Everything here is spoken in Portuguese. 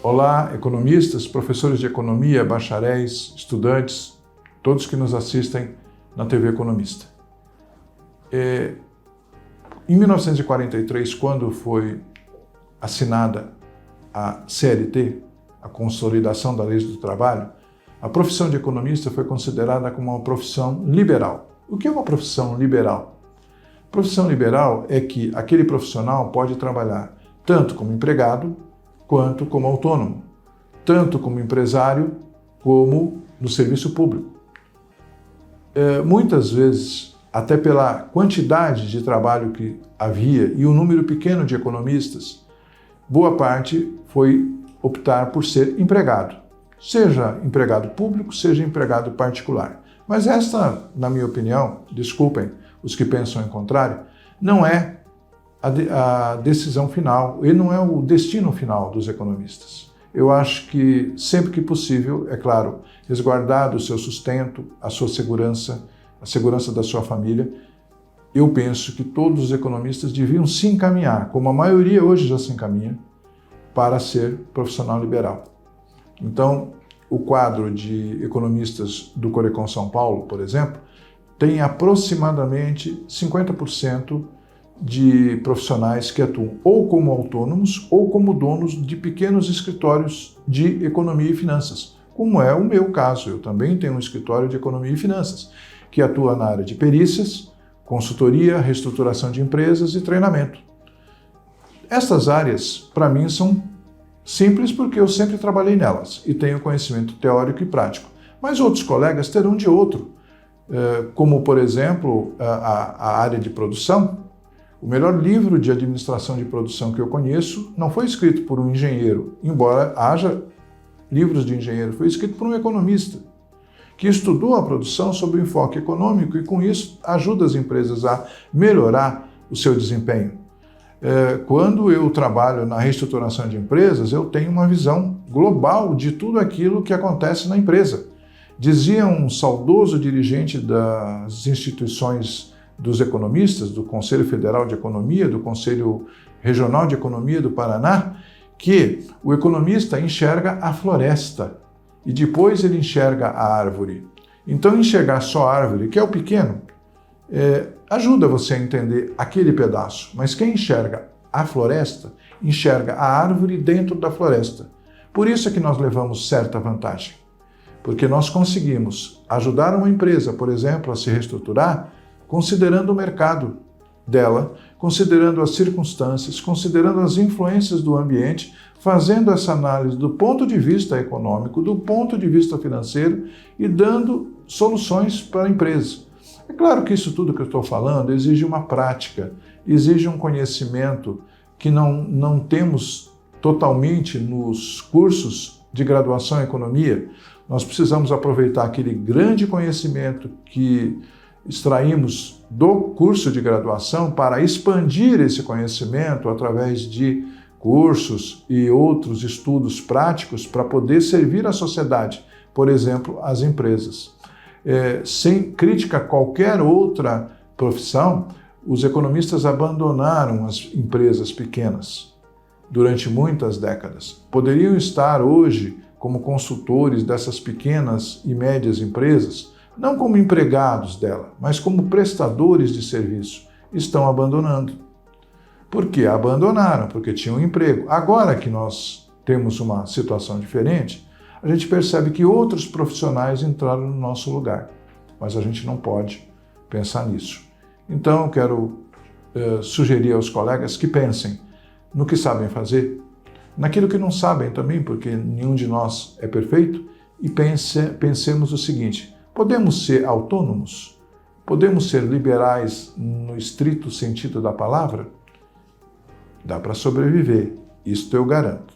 Olá, economistas, professores de economia, bacharéis, estudantes, todos que nos assistem na TV Economista. Em 1943, quando foi assinada a CLT, a Consolidação da Lei do Trabalho, a profissão de economista foi considerada como uma profissão liberal. O que é uma profissão liberal? Profissão liberal é que aquele profissional pode trabalhar tanto como empregado, quanto como autônomo, tanto como empresário, como no serviço público. Muitas vezes, até pela quantidade de trabalho que havia e o número pequeno de economistas, boa parte foi optar por ser empregado, seja empregado público, seja empregado particular. Mas esta, na minha opinião, desculpem os que pensam em contrário, não é a decisão final, e não é o destino final dos economistas. Eu acho que sempre que possível, é claro, resguardado o seu sustento, a sua segurança, a segurança da sua família, eu penso que todos os economistas deviam se encaminhar, como a maioria hoje já se encaminha, para ser profissional liberal. Então, o quadro de economistas do Corecon São Paulo, por exemplo, tem aproximadamente 50% de profissionais que atuam ou como autônomos ou como donos de pequenos escritórios de economia e finanças, como é o meu caso. Eu também tenho um escritório de economia e finanças, que atua na área de perícias, consultoria, reestruturação de empresas e treinamento. Estas áreas, para mim, são simples porque eu sempre trabalhei nelas e tenho conhecimento teórico e prático. Mas outros colegas terão de outro, como, por exemplo, a área de produção. O melhor livro de administração de produção que eu conheço não foi escrito por um engenheiro, embora haja livros de engenheiro, foi escrito por um economista, que estudou a produção sob o enfoque econômico e, com isso, ajuda as empresas a melhorar o seu desempenho. Quando eu trabalho na reestruturação de empresas, eu tenho uma visão global de tudo aquilo que acontece na empresa. Dizia um saudoso dirigente das instituições dos economistas, do Conselho Federal de Economia, do Conselho Regional de Economia do Paraná, que o economista enxerga a floresta e depois ele enxerga a árvore. Então, enxergar só a árvore, que é o pequeno, ajuda você a entender aquele pedaço, mas quem enxerga a floresta, enxerga a árvore dentro da floresta. Por isso é que nós levamos certa vantagem, porque nós conseguimos ajudar uma empresa, por exemplo, a se reestruturar, considerando o mercado dela, considerando as circunstâncias, considerando as influências do ambiente, fazendo essa análise do ponto de vista econômico, do ponto de vista financeiro e dando soluções para a empresa. É claro que isso tudo que eu estou falando exige uma prática, exige um conhecimento que não temos totalmente nos cursos de graduação em economia. Nós precisamos aproveitar aquele grande conhecimento que extraímos do curso de graduação para expandir esse conhecimento através de cursos e outros estudos práticos para poder servir à sociedade, por exemplo, às empresas. Sem crítica a qualquer outra profissão, os economistas abandonaram as empresas pequenas durante muitas décadas. Poderiam estar hoje como consultores dessas pequenas e médias empresas, não como empregados dela, mas como prestadores de serviço, estão abandonando. Por que abandonaram? Porque tinham um emprego. Agora que nós temos uma situação diferente, a gente percebe que outros profissionais entraram no nosso lugar, mas a gente não pode pensar nisso. Então, eu quero sugerir aos colegas que pensem no que sabem fazer, naquilo que não sabem também, porque nenhum de nós é perfeito, e pensemos o seguinte: podemos ser autônomos? Podemos ser liberais no estrito sentido da palavra? Dá para sobreviver, isto eu garanto.